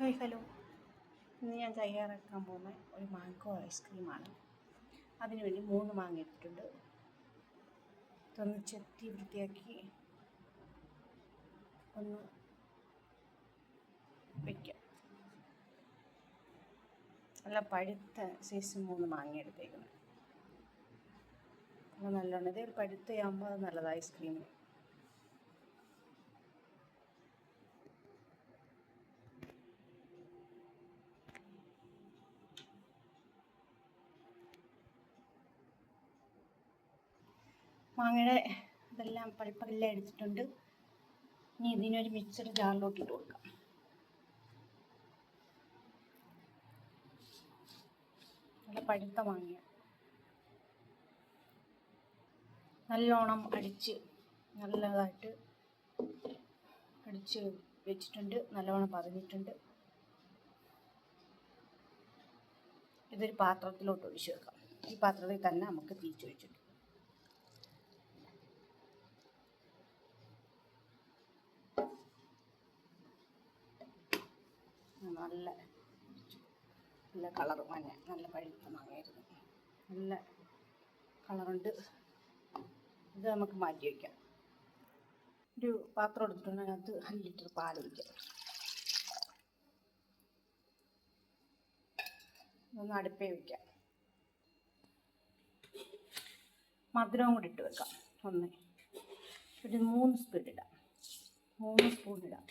Hi hello, ഇന്ന് ഞാൻ തയ്യാറാക്കാൻ പോകുന്ന ഒരു മാംഗോ ഐസ്ക്രീമാണ്. അതിനുവേണ്ടി 3 മാങ്ങ എടുത്തിട്ടുണ്ട്. ഇതൊന്ന് ചെത്തി വൃത്തിയാക്കി ഒന്ന് വയ്ക്കാം. നല്ല പഴുത്ത സൈസ് 3 മാങ്ങ എടുത്തേക്കുന്നത്. നല്ലോണം ഇത് പഴുത്തയാകുമ്പോൾ അത് നല്ലതാണ് ഐസ്ക്രീമിന്. മാങ്ങയുടെ ഇതെല്ലാം പഴുപ്പെല്ലാം എടുത്തിട്ടുണ്ട്. ഇനി ഇതിനൊരു മിക്സർ ജാറിലോട്ട് ഇട്ട് കൊടുക്കാം. നല്ല പഴുത്ത മാങ്ങ നല്ലോണം നല്ലതായിട്ട് അടിച്ച് വെച്ചിട്ടുണ്ട്. നല്ലോണം പതഞ്ഞിട്ടുണ്ട്. ഇതൊരു പാത്രത്തിലോട്ട് ഒഴിച്ച് വെക്കാം. ഈ പാത്രത്തിൽ തന്നെ നമുക്ക് തിരിച്ചൊഴിച്ചിട്ട് നല്ല കളർ മഞ്ഞ, നല്ല പഴുത്ത മാങ്ങയായിരുന്നു. നല്ല കളറുണ്ട്. ഇത് നമുക്ക് മാറ്റി വയ്ക്കാം. ഒരു പാത്രം എടുത്തിട്ടുണ്ട്. അതിനകത്ത് 1 ലിറ്റർ പാൽ ഒഴിക്കാം. ഒന്ന് അടുപ്പേ വയ്ക്കാം. മധുരവും കൂടി ഇട്ട് വെക്കാം. ഒരു 3 സ്പൂൺ ഇടാം. 3 സ്പൂൺ ഇടാം.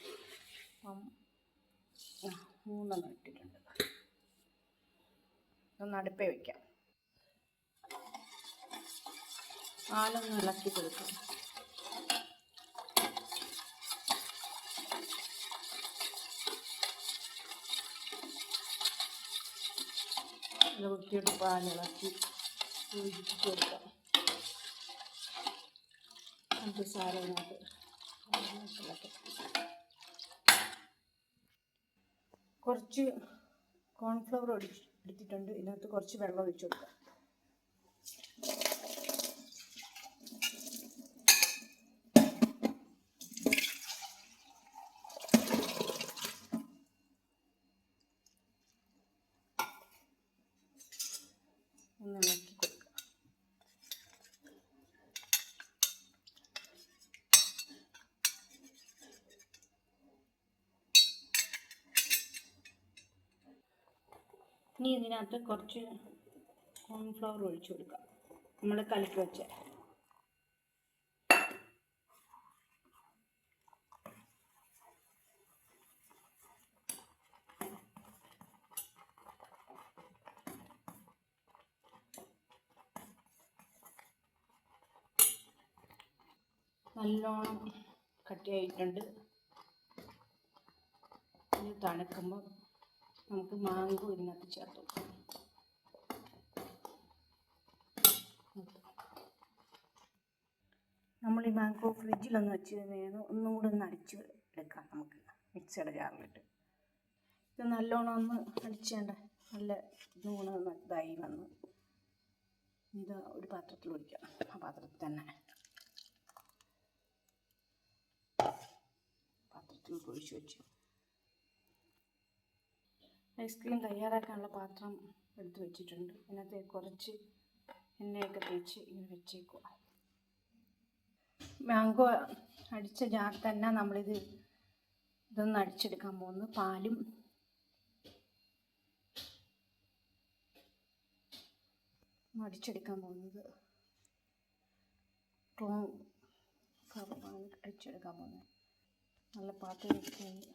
3 ഇട്ടിട്ടുണ്ട്. ഒന്ന് അടുപ്പേ വയ്ക്കാം. പാലൊന്ന് ഇളക്കി കൊടുക്കാം. വൃത്തിയോട്ട് പാലിളക്കി ഒഴിച്ച് കൊടുക്കാം. പഞ്ചസാരനകത്ത് കുറച്ച് കോൺഫ്ലവർ എടുത്തിട്ടുണ്ട്. ഇതിനകത്ത് കുറച്ച് വെള്ളം ഒഴിച്ചു കൊടുക്കാം. ഒന്ന് ഇളക്കി കൊടുക്കുക. ഇനി ഇതിനകത്ത് കുറച്ച് കോൺഫ്ലവർ ഒഴിച്ചു കൊടുക്കാം. നമ്മൾ കലക്കി വെച്ച നല്ലോണം കട്ടിയായിട്ടുണ്ട്. ഇത് തണുക്കുമ്പോൾ നമുക്ക് മാംഗോ ഇതിനകത്ത് ചേർത്ത് കൊടുക്കാം. നമ്മൾ ഈ മാംഗോ ഫ്രിഡ്ജിലൊന്ന് വെച്ച് ഒന്നും കൂടെ ഒന്ന് അടിച്ച് എടുക്കാം. നമുക്ക് മിക്സിയുടെ ജാറിലിട്ട് ഇത് നല്ലോണം ഒന്ന് അടിച്ചേണ്ട. നല്ല ഇതുകൂടെ ഒന്ന് ഇതായി വന്ന് ഇത് ഒരു പാത്രത്തിൽ ഒഴിക്കാം. ആ പാത്രത്തിൽ തന്നെ ഒഴിച്ചു വെച്ചു. ഐസ്ക്രീം തയ്യാറാക്കാനുള്ള പാത്രം എടുത്ത് വെച്ചിട്ടുണ്ട്. ഇതിനകത്ത് കുറച്ച് എണ്ണയൊക്കെ തേച്ച് ഇങ്ങനെ വെച്ചേക്കുക. മാംഗോ അടിച്ച ജാർ തന്നെ ഇതൊന്ന് അടിച്ചെടുക്കാൻ പോകുന്നു. പാലും അടിച്ചെടുക്കാൻ പോകുന്നത് അടിച്ചെടുക്കാൻ പോകുന്നത് നല്ല പാത്രം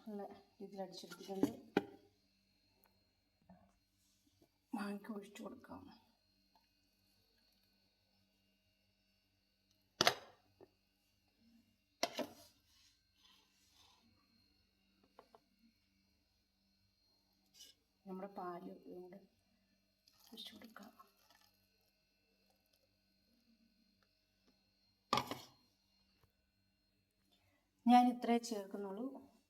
നല്ല രീതിയിൽ അടിച്ചെടുത്തിട്ടുണ്ട്. മാങ്ങ ഒഴിച്ചു കൊടുക്കാം. നമ്മുടെ പാല് ഇവിടെ ഒഴിച്ചു കൊടുക്കാം. ഞാൻ ഇത്രേ ചേർക്കുന്നുള്ളൂ.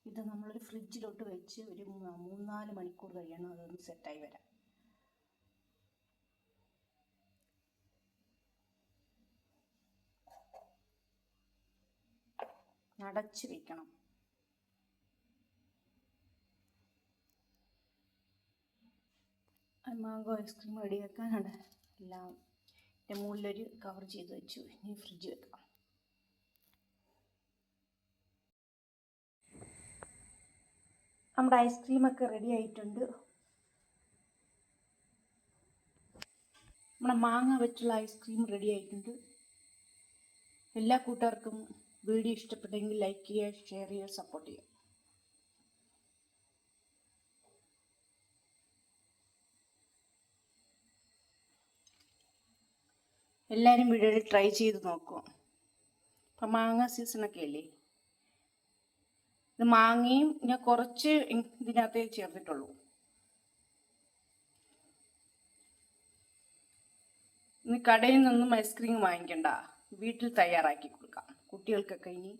ഇത് നമ്മളൊരു ഫ്രിഡ്ജിലോട്ട് വെച്ച് ഒരു 3-4 മണിക്കൂർ കഴിയണം അതൊന്ന് സെറ്റായി വരാം. അടച്ച് വയ്ക്കണം. മാംഗോ ഐസ്ക്രീം റെഡിയാക്കാനുണ്ട്. എല്ലാം എൻ്റെ മുകളിലൊരു കവർ ചെയ്ത് വെച്ചു. ഇനി ഫ്രിഡ്ജ് വെക്കാം. നമ്മുടെ ഐസ്ക്രീമൊക്കെ റെഡി ആയിട്ടുണ്ട്. നമ്മുടെ മാങ്ങ വെച്ചുള്ള ഐസ്ക്രീം റെഡി ആയിട്ടുണ്ട്. എല്ലാ കൂട്ടുകാർക്കും വീഡിയോ ഇഷ്ടപ്പെട്ടെങ്കിൽ ലൈക്ക് ചെയ്യുക, ഷെയർ ചെയ്യുക, സപ്പോർട്ട് ചെയ്യുക. എല്ലാവരും വീഡിയോയിൽ ട്രൈ ചെയ്ത് നോക്കുക. ഇപ്പം മാങ്ങ സീസണൊക്കെ അല്ലേ. ഇത് മാങ്ങയും ഞാൻ കുറച്ച് ഇതിനകത്തേ ചേർത്തിട്ടുള്ളൂ. ഇനി കടയിൽ നിന്നും ഐസ്ക്രീം വാങ്ങിക്കണ്ട, വീട്ടിൽ തയ്യാറാക്കി കൊടുക്കാം. കുട്ടികൾക്കൊക്കെ ഇനി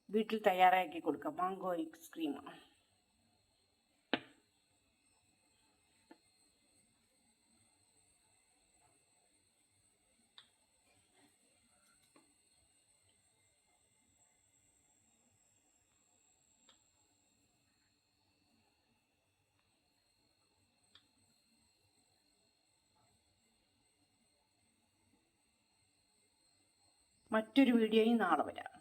വീട്ടിൽ തയ്യാറാക്കി കൊടുക്കാം മാംഗോ ഐസ്ക്രീം. മറ്റൊരു വീഡിയോയിൽ നാളെ വരാം.